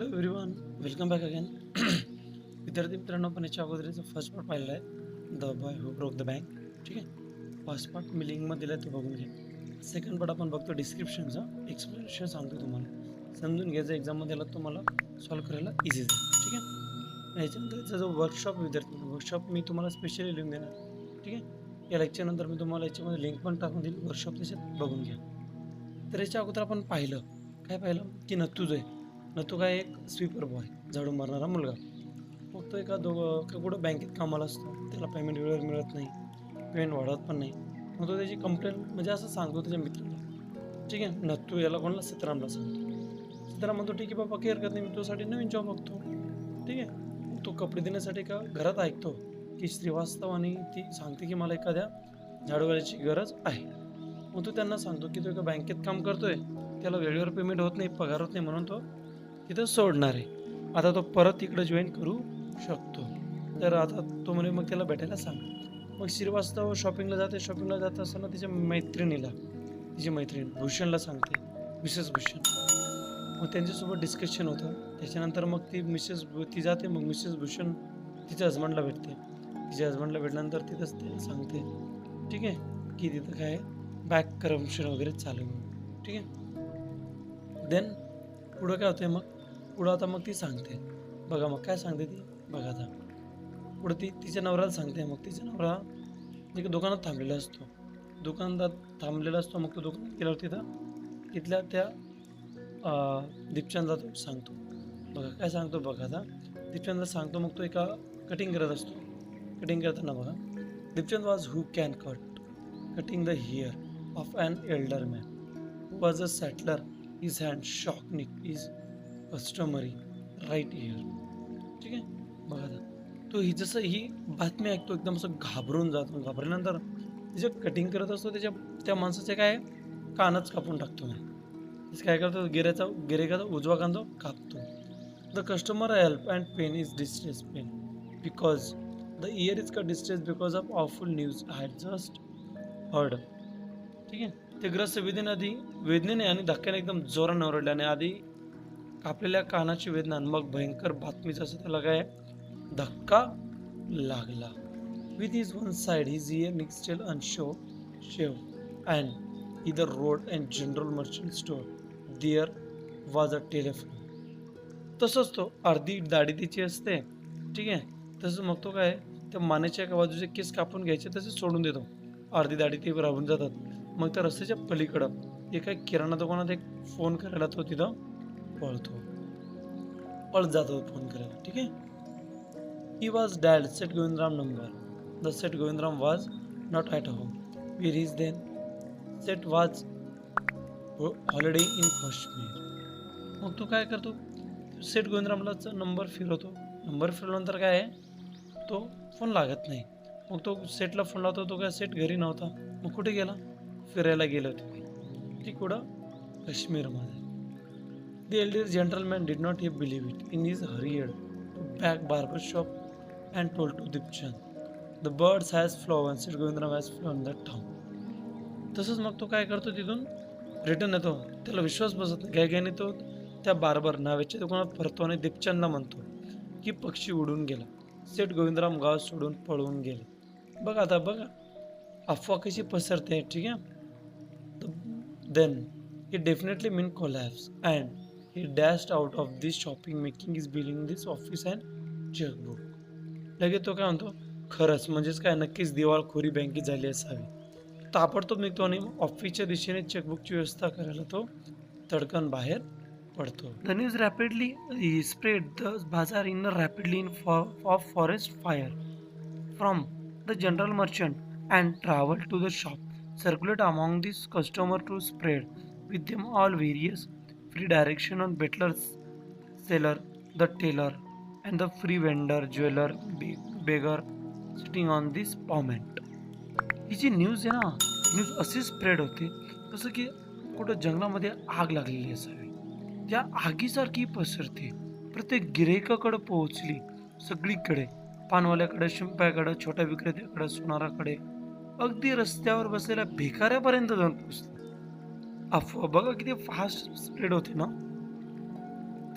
Hello everyone, welcome back again. विद्यार्थी मित्रांनो, आपण याच्या अगोदरचा फर्स्ट पार्ट पाहिलेला आहे, the boy who broke the bank. ठीक आहे, फर्स्ट पार्ट मी लिंकमध्ये दिला, तो बघून घ्या. सेकंड पार्ट आपण बघतो डिस्क्रिप्शनचा एक्सप्लेनेशन सांगतो तुम्हाला, समजून घ्यायचं. एक्झाममध्ये आला तुम्हाला सॉल्व्ह करायला इझी जाईल. ठीक आहे, याच्यानंतर याचा जो वर्कशॉप विद्यार्थी वर्कशॉप मी तुम्हाला स्पेशली लिंक देणार. ठीक आहे, या लेक्चरनंतर मी तुम्हाला याच्यामध्ये लिंक पण टाकून देईल, वर्कशॉप त्याच्यात बघून घ्या. तर याच्या अगोदर आपण पाहिलं की नत्तू जो आहे, नत्तू काय एक स्वीपर बॉय, झाडू मारणारा मुलगा. मग तो कुठं बँकेत कामाला असतो, त्याला पेमेंट वेळेवर मिळत नाही, पेमेंट वाढत पण नाही. मग तो त्याची कंप्लेंट म्हणजे असं सांगतो त्याच्या मित्राला. ठीक आहे, नत्तू याला कोणाला सीतारामला सांगतो. सीताराम म्हणतो ठीक आहे बाबा, काही हरकत नाही, मी तुझ्यासाठी नवीन जॉब बघतो. ठीक आहे, मग तो कपडे देण्यासाठी का घरात ऐकतो की श्रीवास्तव आणि ती सांगते की मला एखाद्या झाडूवाल्याची गरज आहे. मग तो त्यांना सांगतो की तो एका बँकेत काम करतोय, त्याला वेळेवर पेमेंट होत नाही, पगार होत नाही, म्हणून तो तिथं सोडणार आहे. आता तो परत इकडे जॉईन करू शकतो. तर आता तो म्हणे मग त्याला भेटायला सांग. मग श्रीवास्तव शॉपिंगला जात असताना तिच्या मैत्रिणीला, तिची मैत्रीण भूषणला सांगते, मिसेस भूषण. मग त्यांच्यासोबत डिस्कशन होतं. त्याच्यानंतर मग ती जाते. मग मिसेस भूषण तिच्या हजबंडला भेटते. तिच्या हजबंडला भेटल्यानंतर तिथंच ते सांगते, ठीक आहे, की तिथं काय बॅक करप्शन वगैरे चालू आहे. ठीक आहे, देन पुढं काय होतंय पुढं आता मग ती सांगते, बघा मग काय सांगते ती, बघा आता पुढं ती तिच्या नवऱ्याला सांगते. मग तिचा नवरा एक दुकानात थांबलेला असतो. मग तो दुकानात गेल्यावर तिथल्या त्या दीपचंदला तो सांगतो. बघा काय सांगतो, बघा आता दीपचंदला सांगतो. मग तो एका कटिंग करत असतो. कटिंग करताना बघा, Deepchand was who can cutting the hair of an elder man who was a settler. His hand shock nick is customary right ear. ठीक आहे, बघा आता तो जसं ही बातमी ऐकतो, एकदम असं घाबरून जातो. घाबरल्यानंतर तिचे कटिंग करत असतो, त्या माणसाचे काय कानच कापून टाकतो. नाही काय करतो, गिऱ्हाईकाचा उजवा कान तो कापतो. The customer help and pain is distress pain because the ear is का distress because of awful news I had just heard. ठीक आहे, ते ग्रस्त वेदनेने आणि धक्क्याने एकदम जोराने ओरडल्याने आधी कापलेल्या कानाची वेदना, मग भयंकर बातमीचा असं त्याला काय धक्का लागला. With his one side his ear still shave and either road and general merchant store there was a telephone. तसंच तो अर्धी दाढी तिची असते. ठीक आहे, तसंच मग तो काय त्या मानेच्या एका बाजूचे केस कापून घ्यायचे, तसेच सोडून देतो. अर्धी दाढी ते राहून जातात. मग त्या रस्त्याच्या पलीकडं एका किराणा दुकानात एक फोन करायला तो तिथं पळत जातो फोन करायला. ठीक आहे, he was dialed Set Govindram number. The Set Govindram was not at home. Where is then? Set was holiday in Kashmir. मग तो काय करतो, सेट गोविंदरामला नंबर फिरवतो. नंबर फिरवल्यानंतर काय आहे, तो फोन लागत नाही. मग तो सेटला फोन लावतो. तो काय सेट घरी नव्हता. मग कुठे गेला, फिरायला गेलो होते. ती कुठं, काश्मीरमध्ये. The elder gentleman did not yet believe it. In his hurried to back barber shop and told to Dipchand, the birds has flown, Sir Govindram has flown that town. तसंच मग तो काय करतो, तिथून रिटर्न येतो. त्याला विश्वास बसत नाही. घाईने तो त्या बार्बर नावेच्या दुकानात परतो आणि दीपचंदला म्हणतो की पक्षी उडून गेला. सेठ गोविंदराम गाव सोडून पळून गेले. बघा आता, बघा अफवा कशी पसरते. ठीक आहे, then he definitely mean collapse and he dashed out of this shopping making his billing this office and checkbook. लगेच तो काय म्हणतो, खरंच म्हणजेच काय, नक्कीच दिवाळखोरी बँकेत झाली असावी. ताबडतोब निघतो आणि ऑफिसच्या दिशेने चेकबुकची व्यवस्था करायला तो तडकन बाहेर पडतो. The news rapidly spread the bazaar in rapidly in of forest fire from the general merchant and travel to the shop, circulate among these customer to spread with them all various free direction on betlers, seller, the tailor, and the free vendor, jeweler, beggar sitting on this pavement. ही जी news आहे ना, news अशी spread होते जसं की कुठं जंगलामध्ये आग लागलेली असावी. त्या आगीसारखी पसरते, प्रत्येक गिऱ्हाईकाकडे पोहोचली, सगळीकडे, पानवाल्याकडे, शिंप्याकडे, छोट्या विक्रेत्याकडे, सोनाराकडे, अगदी रस्त्यावर बसलेल्या भिकाऱ्यापर्यंत जाऊन पोहोचते. अफवा बघा किती फास्ट स्प्रेड होते ना.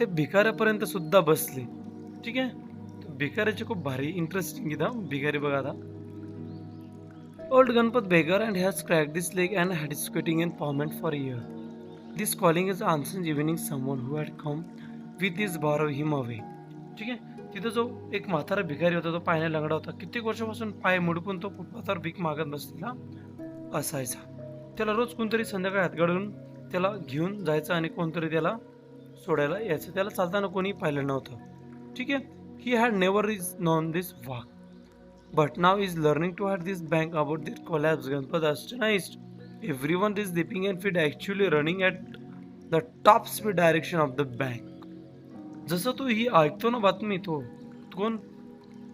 ते भिकाऱ्यापर्यंत सुद्धा बसले. ठीक आहे. भिकाऱ्याची खूप भारी इंटरेस्टिंग इथं भिकारी बघा आता. Old Ganpat beggar and has cracked his leg and had squatting in pavement for a year. This calling is answering evening someone who had come with this borrow him away. ठीक आहे. तिथं जो एक म्हातारा भिकारी होता तो पायाने लंगडा होता. कित्येक वर्षापासून पाय मुडपून तो फुटपाथावर भीक मागत बसलेला असायचा. त्याला रोज कोणतरी संध्याकाळी हातगाडून त्याला घेऊन जायचं आणि कोणतरी त्याला सोडायला यायचं. त्याला चालताना कोणी पाहिलं नव्हतं. ठीक आहे. He had never is non this walk. But now is learning to hide this bank about their collapse. Ganpat astonished. Everyone is leaping and feet actually running at the top speed direction of the bank. जसं तो ही ऐकतो ना बातमी कोण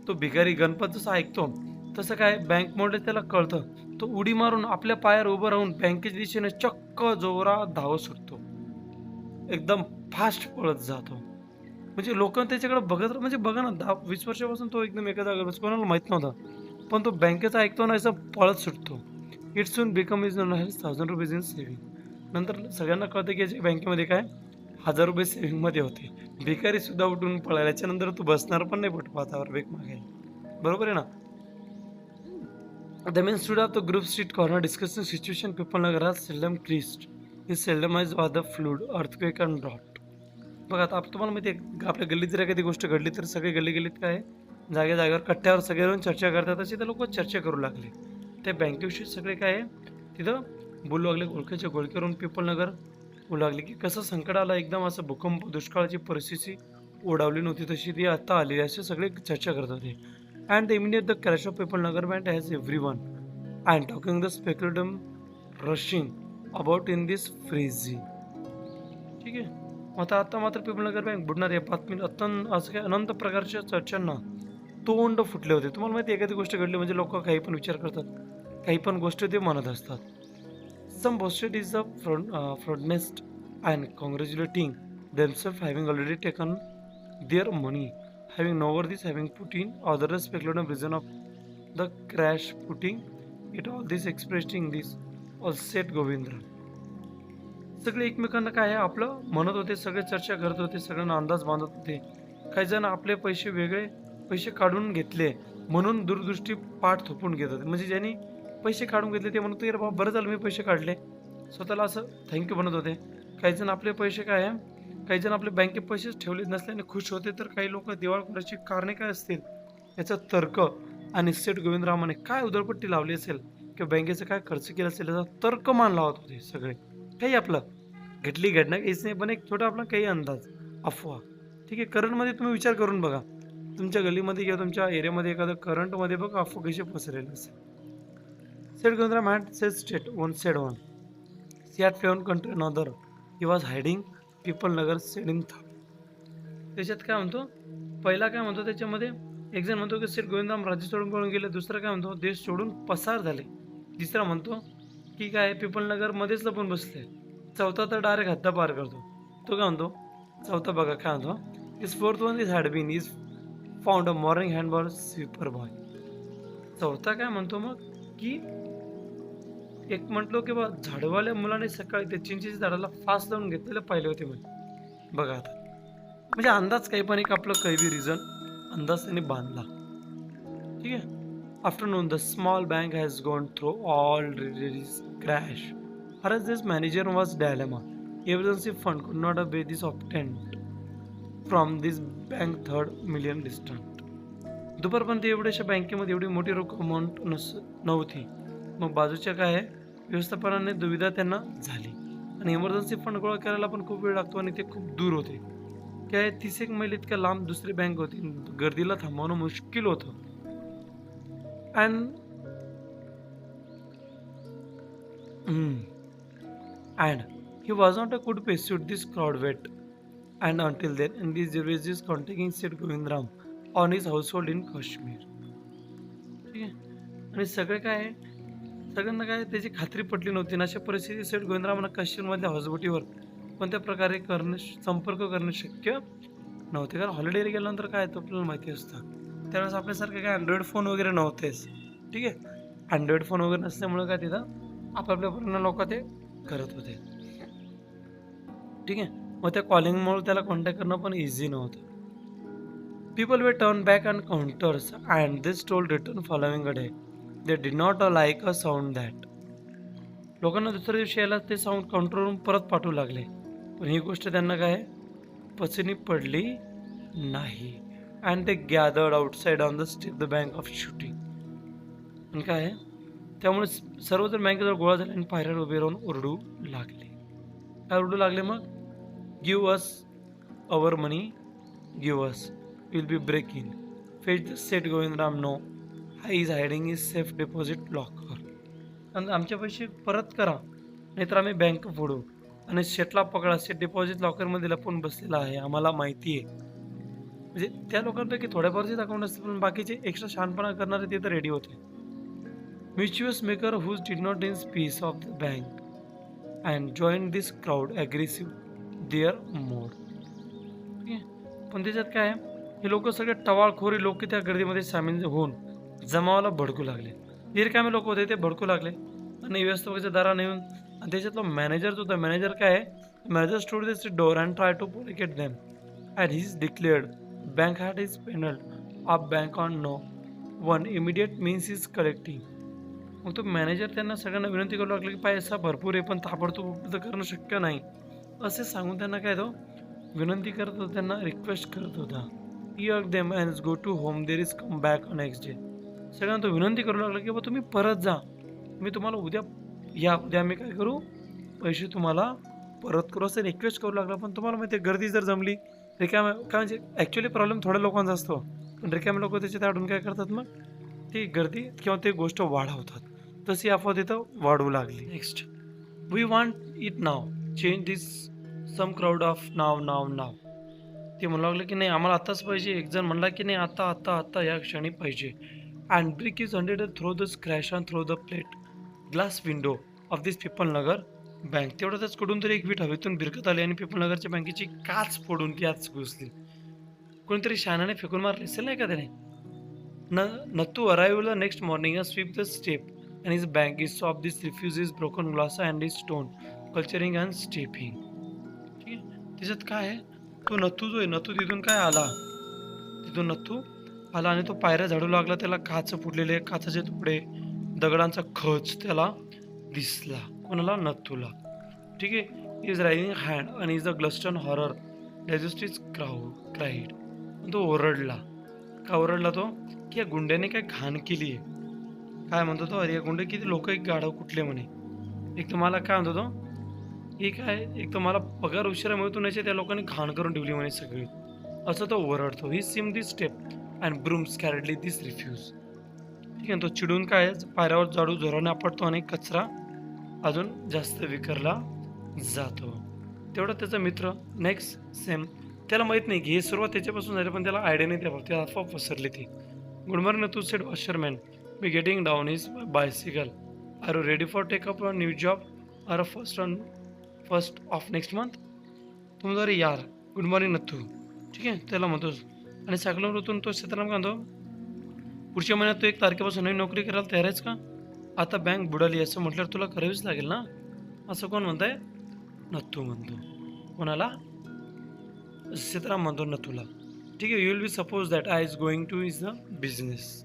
तो भिकारी गणपत जसं ऐकतो तसं काय बँक मोडे त्याला कळतं. तो उडी मारून आपल्या पायावर उभं राहून बँकेच्या दिशेने चक्क जोरात धावत सुटतो. एकदम फास्ट पळत जातो. म्हणजे लोक त्याच्याकडे बघत म्हणजे बघा ना 10-20 वर्षापासून तो एकदम एका जागेवर बस कोणाला माहित नव्हता. पण तो बँकेचा ऐकतो ना असं पळत सुटतो. It soon become is non has 1000 rupees in saving. नंतर सगळ्यांना कळतं की याच्या बँकेमध्ये काय 1000 रुपये सेव्हिंगमध्ये होते. भिकारी सुद्धा उठून पळाला. याच्यानंतर तू बसणार पण नाही फुटपाथावर भीक मागायला. बरोबर आहे ना. The men stood up the group street corner discussing situation. People Nagar seldom creased. He seldom as was the flood, earthquake and drought. बघा आता तुम्हाला माहिती आहे आपल्या गल्लीत जर एखादी गोष्ट घडली तर सगळे गल्लीत काय जागेवर कट्ट्यावर सगळे येऊन चर्चा करतात. तशी तर लोक चर्चा करू लागले. त्या बँकेविषयी सगळे काय आहे तिथं बोलू लागले. ओळखीचे गोळकरून पीपल नगर बोलू लागले की कसं संकट आलं एकदम असं भूकंप दुष्काळाची परिस्थिती ओढावली नव्हती तशी ती आता आली असे सगळे चर्चा करत होते. And the immediate the crash of Pipalnagar बँड has everyone and talking the speculators rushing about in this frenzy. ठीक आहे. आता मात्र पीपल नगर बँक बुडणार या बातमीला असं काही अनंत प्रकारच्या चर्चांना तोंड फुटले होते. तुम्हाला माहिती एखादी गोष्ट घडली म्हणजे लोक काही पण विचार करतात, काही पण गोष्टी ते म्हणत असतात. Some boasted is the proudest and congratulating themselves having already taken their money, having over this, having put in other speculative reason of the crash, putting it all this expressing this all said Govindra. सगळे एकमेकांना काय आहे आपलं म्हणत होते, सगळे चर्चा करत होते, सगळ्यांना अंदाज बांधत होते. काही जण आपले वेगळे पैसे काढून घेतले म्हणून दूरदृष्टी पाठ थोपून घेत होते. म्हणजे ज्यांनी पैसे काढून घेतले ते म्हणत होते बरं झालं मी पैसे काढले, स्वतःला असं थँक्यू म्हणत होते. काही जण आपले पैसे काय आहे काही जण आपले बँकेत पैसेच ठेवले नसल्याने खुश होते. तर काही लोक दिवाळखोराची कारणे काय असतील याचा तर्क आणि सेठ गोविंदरामाने काय उधळपट्टी लावली असेल किंवा बँकेचं काय खर्च केला असेल याचा तर्क मान लावत होते सगळे. काही आपलं घडणं काहीच नाही पण एक छोटा आपला काही अंदाज अफवा. ठीक आहे. करंटमध्ये तुम्ही विचार करून बघा तुमच्या गल्लीमध्ये किंवा तुमच्या एरियामध्ये एखादं करंटमध्ये बघा अफवा कशी पसरेल असेल. Seth Govindram had said state one said one see had eleven country another he was hiding Pipalnagar said in था. त्याच्यात काय म्हणतो पहिला काय म्हणतो त्याच्यामध्ये एक जण म्हणतो की सेठ गोविंदराम राज्य सोडून पळून गेले. दुसरा काय म्हणतो देश सोडून पसार झाले. तिसरा म्हणतो की काय पीपल नगर मध्येच लपून बसले. चौथा तर डायरेक्ट हद्द पार करतो. तो काय म्हणतो चौथा बघा काय म्हणतो is fourth one is had been is found a morning handball sweeper boy. चौथा काय म्हणतो मग की एक म्हटलो की बा झाडवाल्या मुलाने सकाळी त्या चिंचेच्या झाडाला फास लावून घेतलेलं पाहिले होते म्हणजे. बघा आता म्हणजे अंदाज काही पण एक आपलं काही बी रिझन अंदाज त्यांनी बांधला. ठीक आहे. Afternoon the small bank has gone through all crash. Whereas this manager was dilemma. Emergency fund could not have paid this obtained from this bank 3rd million distant. दुपारपर्यंत एवढ्याशा बँकेमध्ये एवढी मोठी रोख अमाऊंट नव्हती. मग बाजूच्या काय आहे व्यवस्थापनाने दुविधा त्यांना झाली आणि इमर्जन्सी फंड गोळा करायला पण खूप वेळ लागतो आणि ते खूप दूर होते. काय 30 मैल इतक्या लांब दुसरी बँक होती. गर्दीला थांबवणं मुश्किल होतं. And he was not a good pursuit this crowd wet and until then and these diseases contacting Seth Govindram on his household in Kashmir. ठीक आहे. आणि सगळे काय आहे सगळ्यांना काय त्याची खात्री पटली नव्हती. अशा परिस्थितीत सेठ गोविंदरामांना काश्मीरमधल्या हॉस्पिटलवर कोणत्या प्रकारे संपर्क करणे शक्य नव्हते. कारण हॉलिडेला गेल्यानंतर काय तो आपल्याला माहिती असतं त्यावेळेस आपल्यासारखे काय अँड्रॉइड फोन वगैरे नव्हतेच. ठीक आहे. अँड्रॉइड फोन वगैरे नसल्यामुळे काय तिथं आपापल्या लोक ते करत होते. ठीक आहे. मग त्या कॉलिंगमुळे त्याला कॉन्टॅक्ट करणं पण इझी नव्हतं. People way turn back and counters and this toll return following a day. They did not like a sound that. लोकांना दुसऱ्या दिवशी यायला ते साऊंड काउंटरवरून परत पाठवू लागले. पण ही गोष्ट त्यांना काय पचनी पडली नाही. अँड ते gathered outside on the step the bank of shooting. आणि काय आहे त्यामुळे सर्वजण बँकेजवळ गोळा झाले आणि पायऱ्यावर उभे राहून ओरडू लागले. काय ओरडू लागले मग? Give us our money, give us, will be break in, fetch the set Govindram no, hi is hiding is safe deposit locker. आणि आमचे पैसे परत करा नाहीतर आम्ही बँक फोडू. आणि शेटला पकडा, शेट डिपॉझिट लॉकरमध्ये लपून बसलेला आहे, आम्हाला माहिती आहे. म्हणजे त्या लोकांपैकी थोड्याफारचेच अकाउंट असते पण बाकीचे एक्स्ट्रा शहाणपणा करणारे ते तर रेडी होते. Mischievous maker who did not in peace of the bank and joined this crowd aggressive their mode. ठीक आहे. पण त्याच्यात काय आहे, हे लोक सगळे टवाळखोरी लोक त्या गर्दीमध्ये सामील होऊन जमावाला भडकू लागले. रिकामे लोक होते ते भडकू लागले आणि व्यवस्थापकाच्या दाराने येऊन आणि त्याच्यातला मॅनेजर जो होता, मॅनेजर काय आहे, manager stood this door and try to placate them and he declared bank had his penal of bank on no one immediate means is collecting. मग तो मॅनेजर त्यांना सगळ्यांना विनंती करू लागला की पैसा भरपूर आहे पण ताबडतोब उपलब्ध करणं शक्य नाही असे सांगून त्यांना काय तो विनंती करत होता, त्यांना रिक्वेस्ट करत होता. He argue them and go to home there is come back next day. सगळ्यांना तो विनंती करू लागला की तुम्ही परत जा, मी तुम्हाला उद्या उद्या आम्ही काय करू पैसे तुम्हाला परत करू असं रिक्वेस्ट करू लागला. पण तुम्हाला माहिती आहे गर्दी जर जमली रिकाम्या काय म्हणजे ॲक्च्युली प्रॉब्लेम थोड्या लोकांचा असतो पण रिकामे लोक त्याच्यात अडून काय करतात मग ती गर्दी किंवा ते गोष्ट वाढवतात. तशी अफवा तिथं वाढू लागली. Next, we want it now, change this some crowd of now now now. ते म्हणू लागले की नाही आम्हाला आताच पाहिजे. एक जण म्हणला की नाही आता आता आता या क्षणी पाहिजे. And brick is hundred throw the crash and throw the plate glass window of this Pipalnagar bank. तेवढ्यातच कुठून तरी एक वीट हवेतून बिरकत आली आणि पिपलनगरच्या बँकेची काच फोडून ती आत घुसली. कोणीतरी शानाने फेकून मारले असेल नाही का त्याने. Nattu arrived the next morning and sweep the step, and his bank is of this refuses broken glass and his stone, culturing and stepping. ठीक आहे. त्याच्यात काय आहे, तो नथू जो आहे नथू तिथून काय आला, तिथून नथू आला आणि तो पायऱ्या झाडू लागला. त्याला काच फुटलेले काचाचे तुकडे दगडांचा खच त्याला दिसला. कोणाला? नथूला. ठीक आहे. इज रायझिंग हँड आणि इज द ग्लस्टन हॉरर डायजेस्टिस क्राईड. तो ओरडला. का ओरडला तो की या गुंड्याने काय घाण केली आहे. काय म्हणतो तो, अरे या गुंडे किती लोक एक गाढव कुठले म्हणे. एक तर मला काय म्हणतो तो, एक आहे एक तर मला पगार उशिरा मिळतो नाही त्या लोकांनी घाण करून ठेवली म्हणे सगळी, असं तो ओरडतो. He seem this step and brooms carefully this refuse. ठीक आहे. तो चिडून काय पायऱ्यावर झाडू जोराने आपटतो आणि कचरा अजून जास्त विखरला जातो. तेवढा त्याचा मित्र नेक्स्ट सेम, त्याला माहित नाही की हे सुरुवात त्याच्यापासून झाली पण त्याला आयडिया नाही त्याबाबत, त्या अफवा पसरली ती. Good morning to said washerman, me getting down is bicycle, are you ready for take up a new job are first of next month. तुम जर यार गुड मॉर्निंग नथू. ठीक आहे त्याला म्हणतोस. आणि सायकलवरून तो सीताराम म्हणतो पुढच्या महिन्यात तू 1 तारखेपासून नवी नोकरी करायला तयार आहेस का? आता बँक बुडाली असं म्हटल्यावर तुला करावीच लागेल ना. असं कोण म्हणताय? नथू म्हणतो. कोणाला? सीताराम म्हणतो नथूला. ठीक आहे. You will be suppose that I is going two is the business.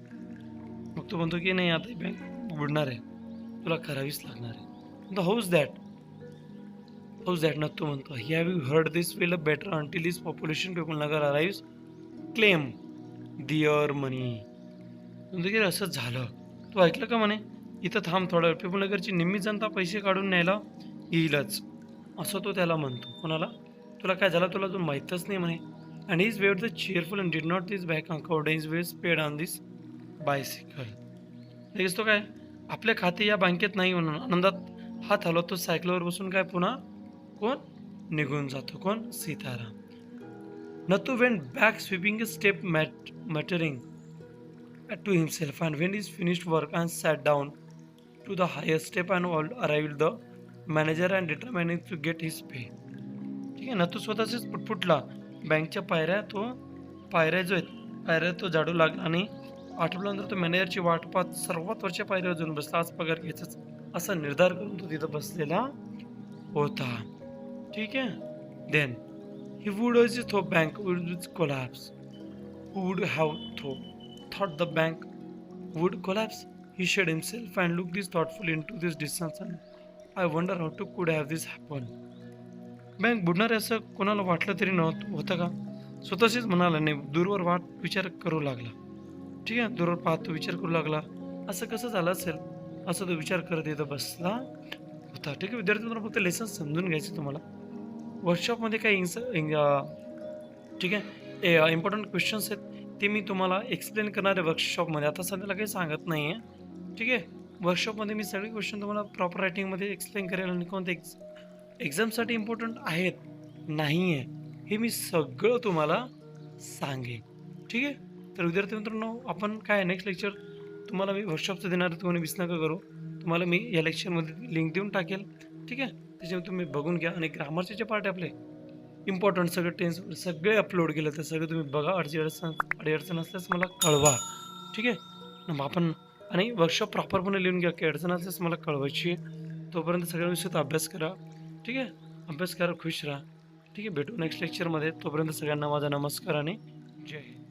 मग तो म्हणतो की नाही आता बँक बुडणार आहे, तुला करावीच लागणार आहे. हाऊज दॅट नथू म्हणतो. Have you heard this will better until is population Pipalnagar arrives claim their money. म्हणतो की असं झालं, तू ऐकलं का म्हणे, इथं थांब थोडा वेळ, पिपलनगरची निम्मी जनता पैसे काढून न्यायला येईलच, असं तो त्याला म्हणतो. कोणाला? तुला काय झालं तुला अजून माहीतच नाही म्हणे. And is wed the cheerful and did not this back account is wage paid on this bicycle. लगेच तो काय आपल्या खाते या बँकेत नाही म्हणून आनंदात हात हलवतो. सायकलवर बसून काय पुन्हा कोण निघून जातो. कोण? Sitaram. Nathu went back sweeping a step muttering to himself and when he's finished work and sat down to the highest step and arrived the manager and determining to get his pay. ठीक आहे ना. तो स्वतःच पुटपुटला बँकच्या पायऱ्या जो आहेत पायऱ्या तो झाडू लागला आणि आठवल्यानंतर तो मॅनेजरची वाट पाहत सर्वात वरच्या पायऱ्यावर जाऊन बसला. आज पगार घ्यायचाच असा निर्धार करून तो तिथं बसलेला होता. ठीक आहे. Then he would as if the bank would collapse. Who would have thought the bank would collapse? He shut himself and looked this thoughtfully into this distance, and I wonder how to could have this happen. Bank बुडणार आहे असं कोणाला वाटलं तरी नव्हतं होतं का? स्वतःशीच म्हणाला नाही, दूरवर वाट विचार करू लागला. ठीक आहे, दूरवर पाहतो विचार करू लागला. असं कसं झालं असेल? असं तो विचार करत इथं बसला होता. ठीक आहे, विद्यार्थी मित्रांनो, फक्त लेसन समजून घ्यायचं तुम्हाला. वर्कशॉपमध्ये काही ठीक आहे, इम्पॉर्टंट क्वेश्चन्स आहेत ते मी तुम्हाला एक्सप्लेन करणार आहे वर्कशॉपमध्ये. आता सध्याला काही सांगत नाही आहे. ठीक आहे, वर्कशॉपमध्ये मी सगळे क्वेश्चन तुम्हाला प्रॉपर रायटिंगमध्ये एक्सप्लेन करेल आणि कोणते एक्झामसाठी इम्पॉर्टंट आहेत, नाही आहे, हे मी सगळं तुम्हाला सांगेन. ठीक आहे, तर विद्यार्थी मित्रांनो, आपण काय नेक्स्ट लेक्चर तुम्हाला मी वर्कशॉपचं देणार आहे, तुम्ही मिस नका करू. तुम्हाला मी या लेक्चरमध्ये लिंक देऊन टाकेल. ठीक आहे, त्याच्यामध्ये तुम्ही बघून घ्या आणि ग्रामरचे जे पार्ट आपले इम्पॉर्टंट सगळे टेन्स सगळे अपलोड केलं, तर सगळं तुम्ही बघा. अडचण असल्यास मला कळवा. ठीक आहे, मग आपण आणि वर्कशॉप प्रॉपरपणे लिहून घ्या. काही अडचण असल्यास मला कळवायची आहे. तोपर्यंत सगळ्या विषयात अभ्यास करा. ठीक आहे, अभ्यास करा, खुश राहा. ठीक आहे, भेटू नेक्स्ट लेक्चरमध्ये. तोपर्यंत सगळ्यांना माझा नमस्कार आणि जय हिंद.